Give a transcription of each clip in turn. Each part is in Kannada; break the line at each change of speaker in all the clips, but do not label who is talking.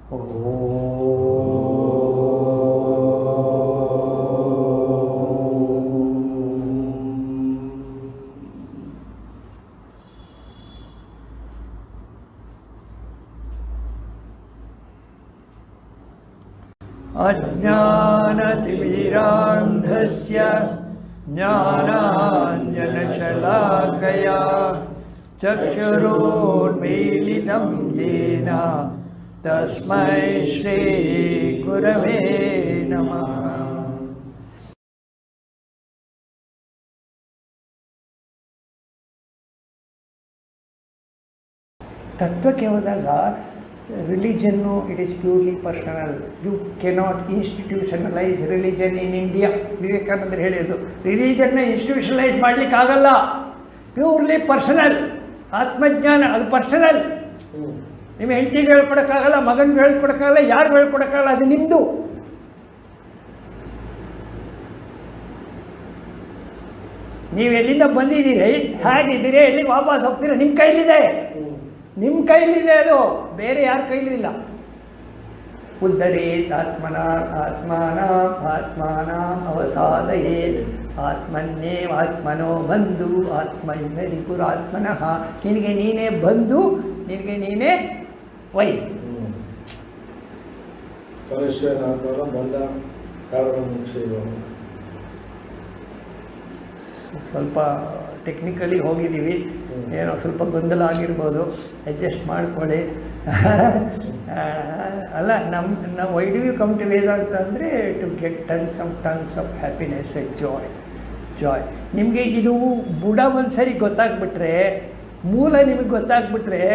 ಅಜ್ಞಾನತಿಮಿರಾಂಧಸ್ಯ ಜ್ಞಾನಾಂಜನಶಲಾಕಯಾ ಚಕ್ಷುರೋನ್ಮೀಲಿತಂ ಯೇನ ತಸ್ಮೈ ಶ್ರೀ ಗುರವೇ ನಮಃ. ತತ್ವಕ್ಕೆ ಹೋದಾಗ ರಿಲಿಜನ್ನು it is purely personal. You cannot institutionalise religion in India. ವಿವೇಕಾನಂದರು ಹೇಳಿದ್ದು ರಿಲಿಜನ್ನ ಇನ್ಸ್ಟಿಟ್ಯೂಷನಲೈಸ್ ಮಾಡಲಿಕ್ಕಾಗಲ್ಲ. Purely personal. ಆತ್ಮಜ್ಞಾನ ಅದು ಪರ್ಸನಲ್. ನಿಮ್ಮ ಹೆಂಡತಿಗೆ ಹೇಳ್ಕೊಡೋಕ್ಕಾಗಲ್ಲ, ಮಗನಿಗೆ ಹೇಳ್ಕೊಡೋಕ್ಕಾಗಲ್ಲ, ಯಾರಿಗೂ ಹೇಳ್ಕೊಡೋಕ್ಕಾಗಲ್ಲ. ಅದು ನಿಮ್ಮದು. ನೀವು ಎಲ್ಲಿಂದ ಬಂದಿದ್ದೀರಿ, ಹೇಗಿದ್ದೀರಿ, ಎಲ್ಲಿಗೆ ವಾಪಸ್ ಹೋಗ್ತೀರ, ನಿಮ್ಮ ಕೈಲಿದೆ. ನಿಮ್ಮ ಕೈಲಿದೆ ಅದು, ಬೇರೆ ಯಾರ ಕೈಲೂ ಇಲ್ಲ. ಉದ್ಧರೇತ್ ಆತ್ಮಾನ ಅವಸಾದಯೇತ್ ಆತ್ಮನ್ನೇವ ಆತ್ಮನೋ ಬಂಧು ಆತ್ಮೈನರಿಪುರಾತ್ಮನಃ. ನಿನಗೆ ನೀನೇ ಬಂಧು, ನಿನಗೆ ನೀನೇ ವೈ. ಸ್ವಲ್ಪ ಟೆಕ್ನಿಕಲಿ ಹೋಗಿದ್ದೀವಿ, ಏನೋ ಸ್ವಲ್ಪ ಗೊಂದಲ ಆಗಿರ್ಬೋದು, ಅಡ್ಜಸ್ಟ್ ಮಾಡ್ಕೊಳ್ಳಿ. ಅಲ್ಲ, ನಮ್ಮ why do you come to Vedanta ಅಂದರೆ to get tons of happiness and joy. ನಿಮಗೆ ಇದು ಬುಡ ಒಂದು ಸರಿ ಗೊತ್ತಾಗ್ಬಿಟ್ರೆ, ಮೂಲ ನಿಮಗೆ ಗೊತ್ತಾಗ್ಬಿಟ್ರೆ,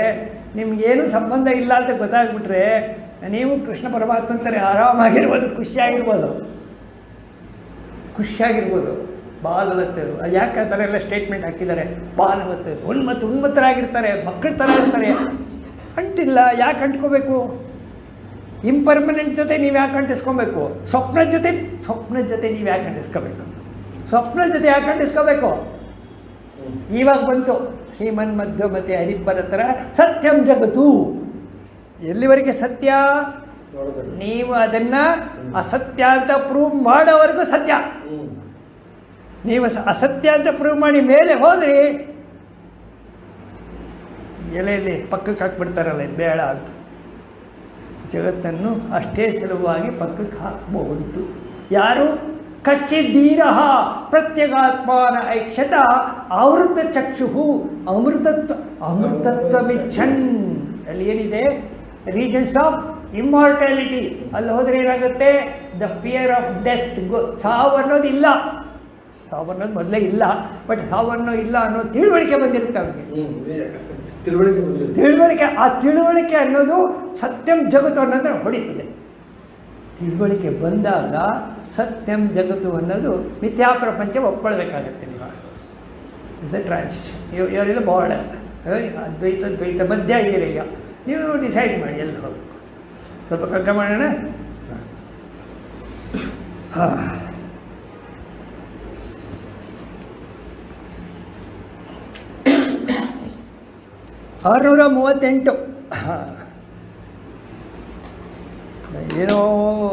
ನಿಮಗೇನು ಸಂಬಂಧ ಇಲ್ಲ ಅಂತ ಗೊತ್ತಾಗ್ಬಿಟ್ರೆ, ನೀವು ಕೃಷ್ಣ ಪರಮಾತ್ಮಂತಾರೆ ಆರಾಮಾಗಿರ್ಬೋದು, ಖುಷಿಯಾಗಿರ್ಬೋದು. ಬಾಲವತ್ತು, ಯಾಕೆ ಆ ಥರ ಎಲ್ಲ ಸ್ಟೇಟ್ಮೆಂಟ್ ಹಾಕಿದ್ದಾರೆ? ಬಾಲವತ್ತು, ಉನ್ಮತ್ತರಾಗಿರ್ತಾರೆ, ಮಕ್ಕಳ ಥರ ಇರ್ತಾರೆ. ಅಂಟಿಲ್ಲ, ಯಾಕೆ ಅಂಟ್ಕೋಬೇಕು? ಇಂಪರ್ಮನೆಂಟ್ ಜೊತೆ ನೀವು ಯಾಕೆ ಅಂಟಿಸ್ಕೊಬೇಕು? ಸ್ವಪ್ನದ ಜೊತೆ ನೀವು ಯಾಕೆ ಅಂಟಿಸ್ಕೋಬೇಕು? ಯಾಕೆ ಅಂಟಿಸ್ಕೋಬೇಕು? ಇವಾಗ ಬಂತು ಶ್ರೀಮನ್ ಮಧ್ವಮತಿ ಹರಿಬ್ಬರ ಥರ ಸತ್ಯಂ ಜಗತ್ತು. ಎಲ್ಲಿವರೆಗೆ ಸತ್ಯ? ನೀವು ಅದನ್ನು ಅಸತ್ಯ ಅಂತ ಪ್ರೂವ್ ಮಾಡೋವರೆಗೂ ಸತ್ಯ. ನೀವು ಅಸತ್ಯ ಅಂತ ಪ್ರೂವ್ ಮಾಡಿ ಮೇಲೆ ಹೋದ್ರಿ, ಎಲೆಯಲ್ಲಿ ಪಕ್ಕಕ್ಕೆ ಹಾಕ್ಬಿಡ್ತಾರಲ್ಲ, ಇದು ಬೇಡ ಅಂತ. ಜಗತ್ತನ್ನು ಅಷ್ಟೇ ಸುಲಭವಾಗಿ ಪಕ್ಕಕ್ಕೆ ಹಾಕಬಹುದು. ಯಾರು? ಕಶ್ಚಿದ್ದೀರಃ ಪ್ರತ್ಯಗಾತ್ಮಾನ ಐಕ್ಷತ ಆವೃತ ಚಕ್ಷು ಅಮೃತತ್ವಮಿಚ್ಛನ್. ಅಲ್ಲಿ ಏನಿದೆ? Regions of immortality. ಅಲ್ಲಿ ಹೋದರೆ ಏನಾಗುತ್ತೆ? The fear of death. ಸಾವು ಅನ್ನೋದು ಇಲ್ಲ. ಸಾವು ಅನ್ನೋದು ಮೊದಲೇ ಇಲ್ಲ, ಬಟ್ ಸಾವನ್ನು ಇಲ್ಲ ಅನ್ನೋ ತಿಳುವಳಿಕೆ ಬಂದಿರುತ್ತೆ ಅವನಿಗೆ. ತಿಳುವಳಿಕೆ, ಆ ತಿಳುವಳಿಕೆ ಅನ್ನೋದು ಸತ್ಯಂ ಜಗತ್ತು ಅನ್ನೋದನ್ನು ಹೊಡಿತದೆ. ತಿಳುವಳಿಕೆ ಬಂದಾಗ ಸತ್ಯಂ ಜಗತ್ತು ಅನ್ನೋದು ಮಿಥ್ಯಾ ಪ್ರಪಂಚ ಒಪ್ಕೊಳ್ಬೇಕಾಗತ್ತೆ. ನೀವು ಇಸ್ ಅ ಟ್ರಾನ್ಸಿಷನ್. ಇವರೆಲ್ಲ ಬಾಳ ದ್ವೈತ ಮಧ್ಯ ಇದ್ದೀರಿ. ಈಗ ನೀವು ಡಿಸೈಡ್ ಮಾಡಿ ಎಲ್ಲಿ ಹೋಗಬೇಕು. ಸ್ವಲ್ಪ ಕಗ್ಗ ಮಾಡೋಣ. ಹಾಂ, 638. ಏನೋ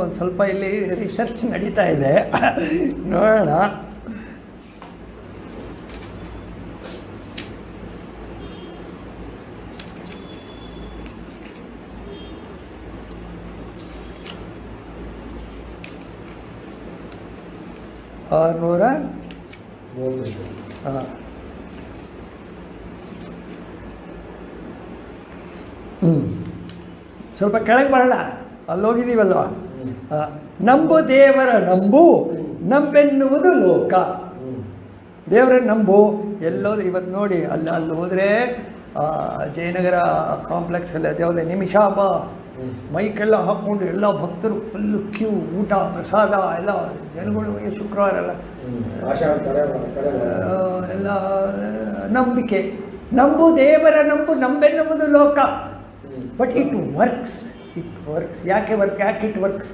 ಒಂದು ಸ್ವಲ್ಪ ಇಲ್ಲಿ ರಿಸರ್ಚ್ ನಡೀತಾ ಇದೆ, ನೋಡೋಣ. ಸ್ವಲ್ಪ ಕೆಳಗೆ ಬರೋಣ. ಅಲ್ಲೋಗಿದ್ದೀವಲ್ವ. ನಂಬು ದೇವರ ನಂಬು, ನಂಬೆನ್ನುವುದು ಲೋಕ. ದೇವರನ್ನು ನಂಬು. ಎಲ್ಲೋದ್ರೆ ಇವತ್ತು ನೋಡಿ, ಅಲ್ಲಿ ಹೋದರೆ ಜಯನಗರ ಕಾಂಪ್ಲೆಕ್ಸಲ್ಲಿ ಅದ್ಯಾವುದೇ ನಿಮಿಷಾಂಬ ಮೈಕೆಲ್ಲ ಹಾಕ್ಕೊಂಡು ಎಲ್ಲ ಭಕ್ತರು ಫುಲ್ಲು ಕ್ಯೂ, ಊಟ ಪ್ರಸಾದ ಎಲ್ಲ ಜನಗಳು. ಶುಕ್ರವಾರ ಎಲ್ಲ ನಂಬಿಕೆ. ನಂಬು ದೇವರ ನಂಬು, ನಂಬೆನ್ನುವುದು ಲೋಕ. But it works. ಯಾಕೆ ಇಟ್ ವರ್ಕ್ಸ್?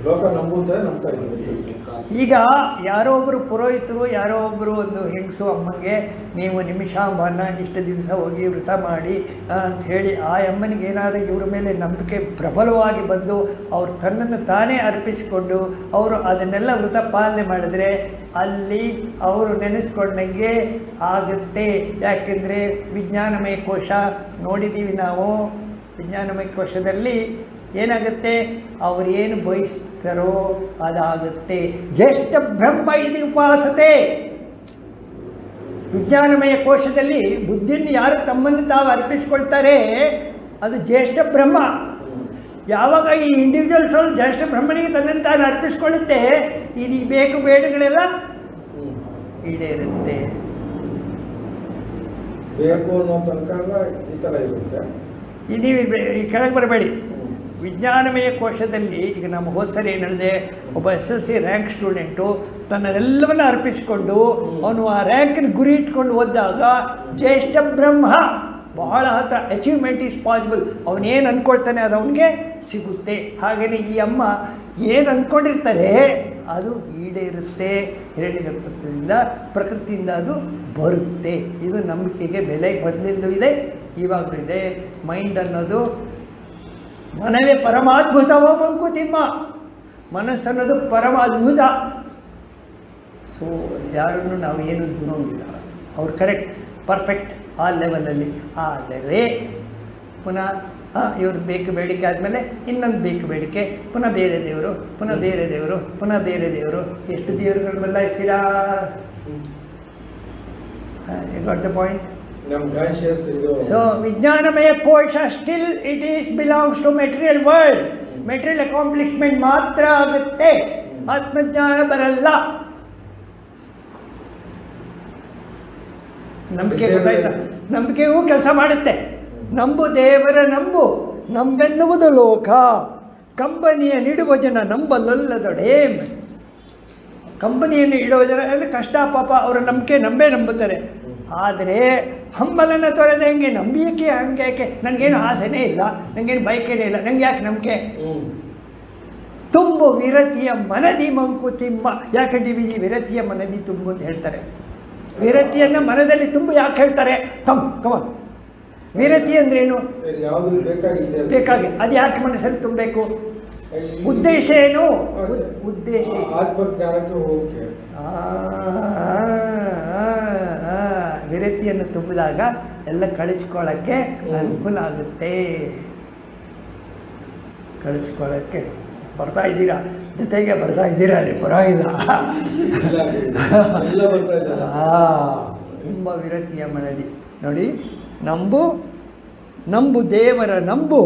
ಲೋಕ ನಂಬುತ್ತೆ, ನಂಬ್ತಾ ಇದ್ದೀವಿ.
ಈಗ ಯಾರೋ ಒಬ್ಬರು ಪುರೋಹಿತರು, ಯಾರೋ ಒಬ್ಬರು ಒಂದು ಹೆಂಗಸು ಅಮ್ಮನಿಗೆ ನೀವು ನಿಮಿಷಾಂಬನ ಇಷ್ಟು ದಿವಸ ಹೋಗಿ ವ್ರತ ಮಾಡಿ ಅಂಥೇಳಿ ಆ ಅಮ್ಮನಿಗೆ ಏನಾದರೂ ಇವ್ರ ಮೇಲೆ ನಂಬಿಕೆ ಪ್ರಬಲವಾಗಿ ಬಂದು ಅವ್ರು ತನ್ನನ್ನು ತಾನೇ ಅರ್ಪಿಸಿಕೊಂಡು ಅವರು ಅದನ್ನೆಲ್ಲ ವ್ರತ ಪಾಲನೆ ಮಾಡಿದ್ರೆ ಅಲ್ಲಿ ಅವರು ನೆನೆಸ್ಕೊಂಡಂಗೆ ಆಗುತ್ತೆ. ಯಾಕೆಂದರೆ ವಿಜ್ಞಾನಮಯ ಕೋಶ ನೋಡಿದ್ದೀವಿ ನಾವು. ವಿಜ್ಞಾನಮಯ ಕೋಶದಲ್ಲಿ ಏನಾಗುತ್ತೆ, ಅವರು ಏನು ಬಯಸ್ತಾರೋ ಅದಾಗುತ್ತೆ. ಜ್ಯೇಷ್ಠ ಬ್ರಹ್ಮ ಇದು ಉಪಾಸತೆ. ವಿಜ್ಞಾನಮಯ ಕೋಶದಲ್ಲಿ ಬುದ್ಧಿಯನ್ನು ಯಾರು ತಮ್ಮನ್ನು ತಾವು ಅರ್ಪಿಸಿಕೊಳ್ತಾರೆ ಅದು ಜ್ಯೇಷ್ಠ ಬ್ರಹ್ಮ. ಯಾವಾಗ ಈ ಇಂಡಿವಿಜುವಲ್ ಸೋಲ್ ಜ್ಯೇಷ್ಠ ಬ್ರಹ್ಮನಿಗೆ ತನ್ನನ್ನು ತಾನು ಅರ್ಪಿಸ್ಕೊಳ್ಳುತ್ತೆ, ಇದು ಬೇಕು ಬೇಡಗಳೆಲ್ಲ ಈಡೇರುತ್ತೆ.
ಬೇಕು ಅನ್ನೋ ತನಕ ಈ ಥರ ಇರುತ್ತೆ.
ನೀವು ಈ ಕೆಳಗೆ ಬರಬೇಡಿ. ವಿಜ್ಞಾನಮಯ ಕೋಶದಲ್ಲಿ ಈಗ ನಮ್ಮ ಹೋದ ಸರಿ ನಡೆದೆ, ಒಬ್ಬ SLC ರ್ಯಾಂಕ್ ಸ್ಟೂಡೆಂಟು ತನ್ನೆಲ್ಲವನ್ನು ಅರ್ಪಿಸಿಕೊಂಡು ಅವನು ಆ ರ್ಯಾಂಕನ್ನು ಗುರಿ ಇಟ್ಕೊಂಡು ಓದಿದಾಗ ಜ್ಯೇಷ್ಠ ಬ್ರಹ್ಮ ಬಹಳ ಹತ್ರ, ಅಚೀವ್ಮೆಂಟ್ ಈಸ್ ಪಾಸಿಬಲ್. ಅವನೇನು ಅಂದ್ಕೊಳ್ತಾನೆ ಅದು ಅವನಿಗೆ ಸಿಗುತ್ತೆ. ಹಾಗೆಯೇ ಈ ಅಮ್ಮ ಏನು ಅಂದ್ಕೊಂಡಿರ್ತಾರೆ ಅದು ಈಡೇರುತ್ತೆ. ಹಿರಣ್ಯಗರ್ಭದಿಂದ ಪ್ರಕೃತಿಯಿಂದ ಅದು ಬರುತ್ತೆ. ಇದು ನಂಬಿಕೆಗೆ ಬೆಲೆ ಮೊದಲಿಂದಲೂ ಇದೆ, ಇವಾಗಲೂ ಇದೆ. ಮೈಂಡ್ ಅನ್ನೋದು ಮನವೇ ಪರಮಾದ್ಭುತವೋ ಮಂಕುತಿಮ್ಮ. ಮನಸ್ಸನ್ನೋದು ಪರಮ ಅದ್ಭುತ. ಸೊ ಯಾರನ್ನು ನಾವು ಏನು ಗುಣೋಂಗಿಲ್ಲ, ಅವ್ರು ಕರೆಕ್ಟ್ ಪರ್ಫೆಕ್ಟ್ ಆ ಲೆವೆಲಲ್ಲಿ. ಆದರೆ ಪುನಃ ಇವ್ರದ್ದು ಬೇಕು ಬೇಡಿಕೆ ಆದಮೇಲೆ ಇನ್ನೊಂದು ಬೇಕು ಬೇಡಿಕೆ, ಪುನಃ ಬೇರೆ ದೇವರು, ಪುನಃ ಬೇರೆ ದೇವರು, ಪುನಃ ಬೇರೆ ದೇವರು. ಎಷ್ಟು ದೇವರುಗಳು ಬದಲಾಯಿಸ್ತೀರಾ? Got the point? So ವಿಜ್ಞಾನಮಯ ಕೋಶ still it is belongs to material world. Material accomplishment ಮಾತ್ರ ಆಗುತ್ತೆ, ಆತ್ಮಜ್ಞಾನ ಬರಲ್ಲ. ನಂಬಿಕೆ ಗೊತ್ತಾಯ್ತಾ? ನಂಬಿಕೆಯೂ ಕೆಲಸ ಮಾಡುತ್ತೆ. ನಂಬು ದೇವರ ನಂಬು, ನಂಬೆನ್ನುವುದು ಲೋಕ. ಕಂಪನಿಯ ನೀಡುವ ಜನ ನಂಬಲೊಲ್ಲದೊಡೆ. ಕಂಪನಿಯನ್ನು ಇಡುವ ಜನ ಅಂದರೆ ಕಷ್ಟ ಪಾಪ, ಅವರ ನಂಬಿಕೆ ನಂಬುತ್ತಾರೆ. ಆದರೆ ಹಂಬಲನ ತೊರೆದಂಗೆ ನಂಬಿಕೆ ಹಂಗೆ ನನಗೇನು ಆಸೆನೇ ಇಲ್ಲ, ನನಗೇನು ಬಯಕೆನೇ ಇಲ್ಲ, ನನಗೆ ಯಾಕೆ ನಂಬಿಕೆ? ತುಂಬು ವಿರತಿಯ ಮನದಿ ಮಂಕುತಿಮ್ಮ. ಯಾಕೆ DVG ವಿರತಿಯ ಮನದಿ ತುಂಬು ಅಂತ ಹೇಳ್ತಾರೆ? ವಿರತಿಯನ್ನು ಮನದಲ್ಲಿ ತುಂಬು ಯಾಕೆ ಹೇಳ್ತಾರೆ? ಕಮ ವಿರತಿ ಅಂದ್ರೇನು? ಬೇಕಾಗಿ ಅದು ಯಾಕೆ ಮನಸ್ಸಲ್ಲಿ ತುಂಬಬೇಕು? ಉದ್ದೇಶ ಏನು? ಉದ್ದೇಶ
ಆತ್ಮಜ್ಞಾನಕ್ಕೆ ಹೋಗಕ್ಕೆ.
ವಿರತಿಯನ್ನು ತುಂಬಿದಾಗ ಎಲ್ಲ ಕಳಿಸ್ಕೊಳ್ಳೋಕ್ಕೆ ಅನುಕೂಲ ಆಗುತ್ತೆ. ಕಳಿಸ್ಕೊಳ್ಳೋಕ್ಕೆ ಬರ್ತಾ ಇದ್ದೀರಾ, ಜೊತೆಗೆ ಬರ್ತಾ ಇದ್ದೀರಾ ರೀ, ಪರವಾಗಿಲ್ಲ. ತುಂಬ ವಿರತಿಯ ಮನದಿ ನೋಡಿ. ನಂಬು ದೇವರ ನಂಬು,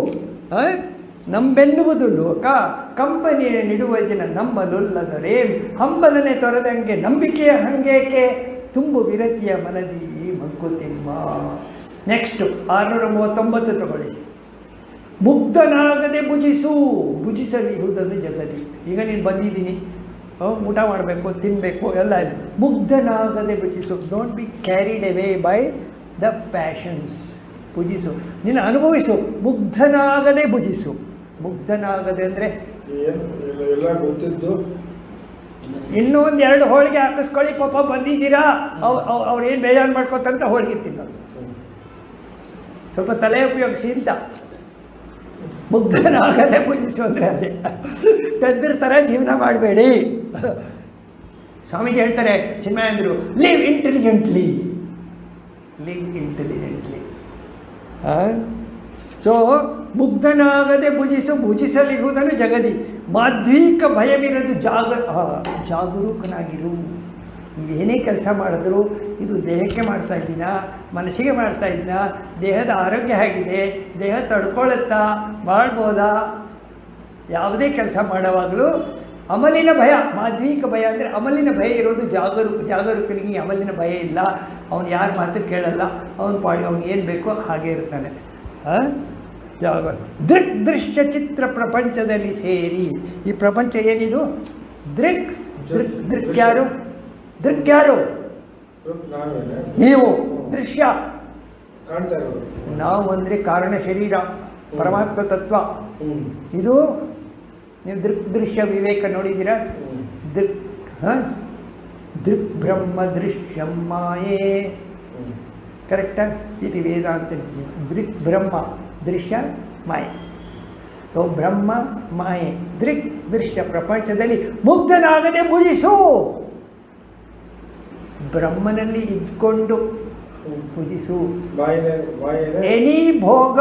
ನಂಬೆನ್ನುವುದು ಲೋಕ. ಕಂಪನಿಯ ನಿಡುವ ಜನ ನಂಬಲೊಲ್ಲದರೆ. ಹಂಬಲನೆ ತೊರೆದಂಗೆ ನಂಬಿಕೆಯ ಹಂಗೇಕೆ? ತುಂಬು ವಿರತಿಯ ಮನದಿ ಮಂಕುತಿಮ್ಮ. ನೆಕ್ಸ್ಟು 639 ತಗೊಳ್ಳಿ. ಮುಗ್ಧನಾಗದೆ ಭುಜಿಸಲಿಹುದನ್ನು ಜಗದಿ. ಈಗ ನೀನು ಬಂದಿದ್ದೀನಿ, ಊಟ ಮಾಡಬೇಕು, ತಿನ್ನಬೇಕು, ಎಲ್ಲ ಇದೆ. ಮುಗ್ಧನಾಗದೆ ಭುಜಿಸು. Don't be carried away by the passions. ಭುಜಿಸು, ನೀನು ಅನುಭವಿಸು. ಮುಗ್ಧನಾಗದೆ ಭುಜಿಸು. ಮುಗ್ಧನಾಗದೆ ಅಂದರೆ
ಎಲ್ಲ ಗೊತ್ತಿದ್ದು
ಇನ್ನೂ ಒಂದು 2 ಹೋಳಿಗೆ ಹಾಕಿಸ್ಕೊಳ್ಳಿ, ಪಾಪ ಬಂದಿದ್ದೀರಾ, ಅವ್ರೇನು ಬೇಜಾರು ಮಾಡ್ಕೊತಂತ ಹೋಳಿಗೆ ತಿನ್ನೋದು. ಸ್ವಲ್ಪ ತಲೆ ಉಪಯೋಗಿಸಿ ಅಂತ. ಮುಗ್ಧನಾಗದೆ ಭುಜಿಸು ಅಂದರೆ ಅದೇ. ಪೆದ್ರ ಥರ ಜೀವನ ಮಾಡಬೇಡಿ. ಸ್ವಾಮೀಜಿ ಹೇಳ್ತಾರೆ, ಚಿನ್ಮಯಂದರು, ಲಿವ್ ಇಂಟೆಲಿಜೆಂಟ್ಲಿ. ಸೊ ಮುಗ್ಧನಾಗದೆ ಭುಜಿಸಲಿಗುವುದನ್ನು ಜಗದಿ. ಮಾಧ್ವೀಕ ಭಯವಿರದು ಜಾಗರೂಕನಾಗಿರು. ನೀವೇನೇ ಕೆಲಸ ಮಾಡಿದ್ರು ಇದು ದೇಹಕ್ಕೆ ಮಾಡ್ತಾ ಇದ್ದೀನಾ, ಮನಸ್ಸಿಗೆ ಮಾಡ್ತಾ ಇದ್ದೀನಾ, ದೇಹದ ಆರೋಗ್ಯ ಹೇಗಿದೆ, ದೇಹ ತಡ್ಕೊಳ್ಳುತ್ತಾ, ಮಾಡ್ಬೋದಾ? ಯಾವುದೇ ಕೆಲಸ ಮಾಡುವಾಗಲೂ ಅಮಲಿನ ಭಯ, ಮಾಧ್ವೀಕ ಭಯ ಅಂದರೆ ಅಮಲಿನ ಭಯ ಇರೋದು ಜಾಗರೂಕನಿಗೆ ಅಮಲಿನ ಭಯ ಇಲ್ಲ. ಅವನು ಯಾರ ಮಾತು ಕೇಳಲ್ಲ, ಅವನ ಪಾಡಿ ಅವ್ನು ಏನು ಬೇಕೋ ಹಾಗೆ ಇರ್ತಾನೆ. ದೃಶ್ಯ ಚಿತ್ರ ಪ್ರಪಂಚದಲ್ಲಿ ಸೇರಿ. ಈ ಪ್ರಪಂಚ ಏನಿದು? ದೃಕ್ ಯಾರು? ನೀವು. ದೃಶ್ಯ ನಾವು ಅಂದರೆ ಕಾರಣ ಶರೀರ, ಪರಮಾತ್ಮ ತತ್ವ. ಇದು ನೀವು ದೃಶ್ಯ ವಿವೇಕ ನೋಡಿದ್ದೀರಾ? ದೃಕ್ ಬ್ರಹ್ಮ ದೃಶ್ಯಂ ಮಾಯೇ, ಕರೆಕ್ಟಾ? ಇದು ವೇದಾಂತ. ದೃಕ್ ಬ್ರಹ್ಮ, ದೃಶ್ಯ ಮಾಯೆ. ಸೊ ಬ್ರಹ್ಮ ಮಾಯೆ, ದೃಕ್ ದೃಶ್ಯ ಪ್ರಪಂಚದಲ್ಲಿ ಮುಗ್ಧನಾಗದೆ ಭುಜಿಸು. ಬ್ರಹ್ಮನಲ್ಲಿ ಇದ್ಕೊಂಡು ಭುಜಿಸು. ಎನಿ ಭೋಗ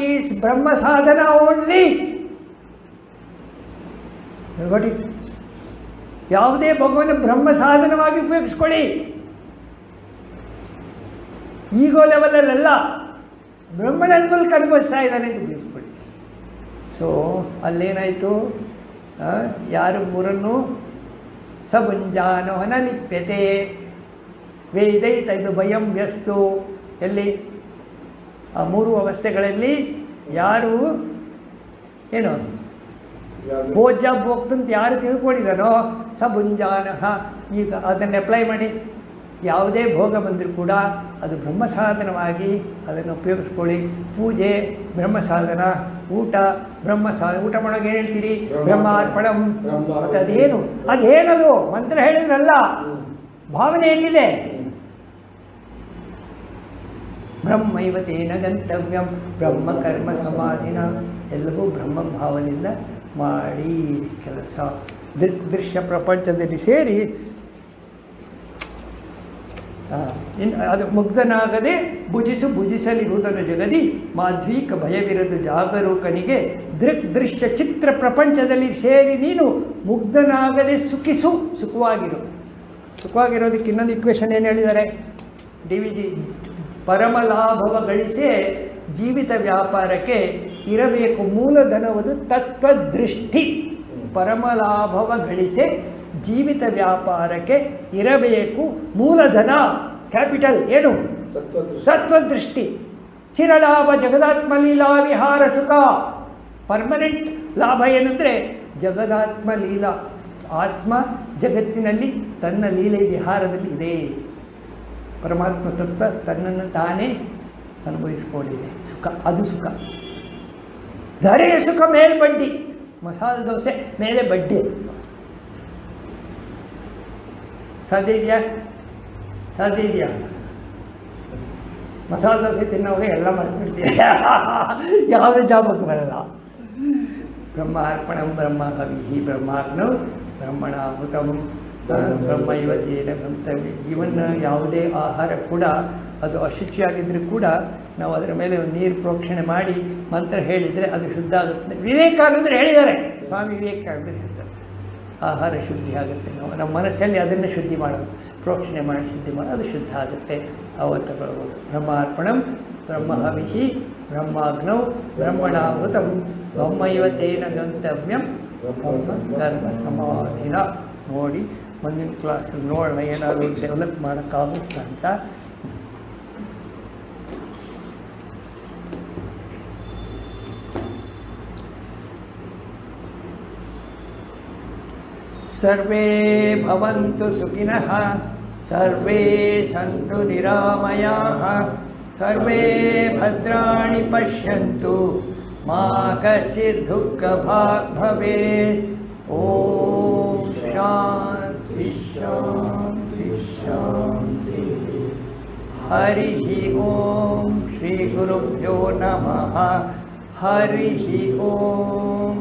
ಈಸ್ ಬ್ರಹ್ಮ ಸಾಧನ ಓನ್ಲಿ. ನೋಡಿ, ಯಾವುದೇ ಭೋಗವನ್ನು ಬ್ರಹ್ಮ ಸಾಧನವಾಗಿ ಉಪಯೋಗಿಸ್ಕೊಳ್ಳಿ. ಈಗೋ ಲೆವೆಲಲ್ಲ, ಬ್ರಹ್ಮನ ಮೂಲಕ ಅನುಭವಿಸ್ತಾ ಇದ್ದಾನೆ ಅಂತ ಉಪಯೋಗಿಸ್ಕೊಳ್ಳಿ. ಸೊ ಅಲ್ಲೇನಾಯಿತು? ಯಾರು ಮೂರನ್ನು ಸಭುಂಜಾನೋಹನ ಲಿಪ್ಯತೆ ವೇದೈತ ಇದು ಭಯಂ ವ್ಯಸ್ತು. ಎಲ್ಲಿ? ಆ ಮೂರು ಅವಸ್ಥೆಗಳಲ್ಲಿ ಯಾರು ಏನು ಭೋಜ ಭೋಗ್ತಂತ ಯಾರು ತಿಳ್ಕೊಂಡಿದ್ದಾನೋ ಸಭುಂಜಾನಃ. ಈಗ ಅದನ್ನು ಅಪ್ಲೈ ಮಾಡಿ. ಯಾವುದೇ ಭೋಗ ಬಂದರೂ ಕೂಡ ಅದು ಬ್ರಹ್ಮ ಸಾಧನವಾಗಿ ಅದನ್ನು ಉಪಯೋಗಿಸ್ಕೊಳ್ಳಿ. ಪೂಜೆ ಬ್ರಹ್ಮ ಸಾಧನ, ಊಟ ಬ್ರಹ್ಮ ಸಾಧನ. ಊಟ ಮಾಡೋಕೆ ಏನು ಹೇಳ್ತೀರಿ? ಬ್ರಹ್ಮಾರ್ಪಣಂ. ಮತ್ತು ಅದೇನದು ಮಂತ್ರ ಹೇಳಿದ್ರಲ್ಲ, ಭಾವನೆ ಎಲ್ಲಿದೆ? ಬ್ರಹ್ಮೈವ ತೇನ ಗಂತವ್ಯಂ ಬ್ರಹ್ಮ ಕರ್ಮ ಸಮಾಧಿನ. ಎಲ್ಲವೂ ಬ್ರಹ್ಮ ಭಾವನೆಯಿಂದ ಮಾಡಿ ಕೆಲಸ. ದೃಶ್ಯ ಪ್ರಪಂಚದಲ್ಲಿ ಸೇರಿ ಅದು ಮುಗ್ಧನಾಗದೆ ಭುಜಿಸಲಿರುವುದನ್ನು ಜಗದಿ ಮಾಧ್ವೀಕ ಭಯವಿರದು ಜಾಗರೂಕನಿಗೆ. ದೃಶ್ಯ ಚಿತ್ರ ಪ್ರಪಂಚದಲ್ಲಿ ಸೇರಿ ನೀನು ಮುಗ್ಧನಾಗದೆ ಸುಖವಾಗಿರೋದಕ್ಕೆ ಇನ್ನೊಂದು ಇಕ್ವೇಷನ್ ಏನು ಹೇಳಿದ್ದಾರೆ? ಪರಮ ಲಾಭವ ಗಳಿಸೇ ಜೀವಿತ ವ್ಯಾಪಾರಕ್ಕೆ ಇರಬೇಕು ಮೂಲಧನವದು ತತ್ವದೃಷ್ಟಿ. ಪರಮ ಲಾಭವ ಗಳಿಸೆ ಜೀವಿತ ವ್ಯಾಪಾರಕ್ಕೆ ಇರಬೇಕು ಮೂಲಧನ, ಕ್ಯಾಪಿಟಲ್ ಏನು? ತತ್ವದೃಷ್ಟಿ. ಚಿರಲಾಭ ಜಗದಾತ್ಮ ಲೀಲಾ ವಿಹಾರ ಸುಖ. ಪರ್ಮನೆಂಟ್ ಲಾಭ ಏನಂದರೆ ಜಗದಾತ್ಮ ಲೀಲಾ, ಆತ್ಮ ಜಗತ್ತಿನಲ್ಲಿ ತನ್ನ ಲೀಲೆ ವಿಹಾರದಲ್ಲಿ ಇದೆ. ಪರಮಾತ್ಮ ತತ್ವ ತನ್ನನ್ನು ತಾನೇ ಅನುಭವಿಸ್ಕೊಂಡಿದೆ. ಸುಖ, ಅದು ಸುಖ. ಧರೆಯ ಸುಖ ಮೇಲೆ ಬಡ್ಡಿ. ಮಸಾಲೆ ದೋಸೆ ಮೇಲೆ ಬಡ್ಡಿ. ಸಾಧ್ಯ ಇದೆಯಾ? ಮಸಾಲೆ ದೋಸೆ ತಿನ್ನೋವಾಗ ಎಲ್ಲ ಮರೆತುಬಿಡ್ತೀವಿ. ಯಾವುದೇ ಜಾಬಕ್ಕೆ ಬರಲ್ಲ. ಬ್ರಹ್ಮಾರ್ಪಣಂ ಬ್ರಹ್ಮ ಹವಿಹಿ ಬ್ರಹ್ಮಾಗ್ನೌ ಬ್ರಹ್ಮಣಾಹುತಂ ಬ್ರಹ್ಮ ಇವತ್ತೇನ ಗಂತವ್ಯ. ಇವನ್ನ ಯಾವುದೇ ಆಹಾರ ಕೂಡ ಅದು ಅಶುಚಿಯಾಗಿದ್ದರೂ ಕೂಡ ನಾವು ಅದರ ಮೇಲೆ ಒಂದು ನೀರು ಪ್ರೋಕ್ಷಣೆ ಮಾಡಿ ಮಂತ್ರ ಹೇಳಿದರೆ ಅದು ಶುದ್ಧ ಆಗುತ್ತೆ. ವಿವೇಕಾನಂದರು ಹೇಳಿದ್ದಾರೆ, ಸ್ವಾಮಿ ವಿವೇಕಾನಂದರು ಹೇಳ್ತಾರೆ, ಆಹಾರ ಶುದ್ಧಿ ಆಗುತ್ತೆ. ನಮ್ಮ ಮನಸ್ಸಲ್ಲಿ ಅದನ್ನು ಶುದ್ಧಿ ಮಾಡೋದು, ಪ್ರೋಕ್ಷಣೆ ಮಾಡಿ ಶುದ್ಧಿ ಮಾಡೋದು, ಅದು ಶುದ್ಧ ಆಗುತ್ತೆ. ಅವತ್ತು ತಗೊಳ್ಬೋದು. ಬ್ರಹ್ಮಾರ್ಪಣಂ ಬ್ರಹ್ಮ ಹವಿಹಿ ಬ್ರಹ್ಮಾಗ್ನೌ ಬ್ರಹ್ಮಣಾಹುತಂ ಬ್ರಹ್ಮೈವ ತೇನ ಗಂತವ್ಯಂ ಬ್ರಹ್ಮ ಕರ್ಮ ಸಮಾಧಿನ. ನೋಡಿ, ಮುಂದಿನ ಕ್ಲಾಸಲ್ಲಿ ನೋಡೋಣ ಏನಾದರೂ ಡೆವಲಪ್ ಮಾಡೋಕ್ಕಾಗುತ್ತೆ ಅಂತ. ಸರ್ವೇ ಭವಂತು ಸುಖಿನಃ, ಸರ್ವೇ ಸಂತು ನಿರಾಮಯಾಃ, ಸರ್ವೇ ಭದ್ರಾಣಿ ಪಶ್ಯಂತು, ಮಾ ಕಶ್ಚಿತ್ ದುಃಖಭಾಗ್ ಭವೇತ್. ಓಂ ಶಾಂತಿ ಶಾಂತಿ ಶಾಂತಿ. ಹರಿ ಓಂ ಶ್ರೀ ಗುರುಭ್ಯೋ ನಮಃ. ಹರಿ ಓಂ.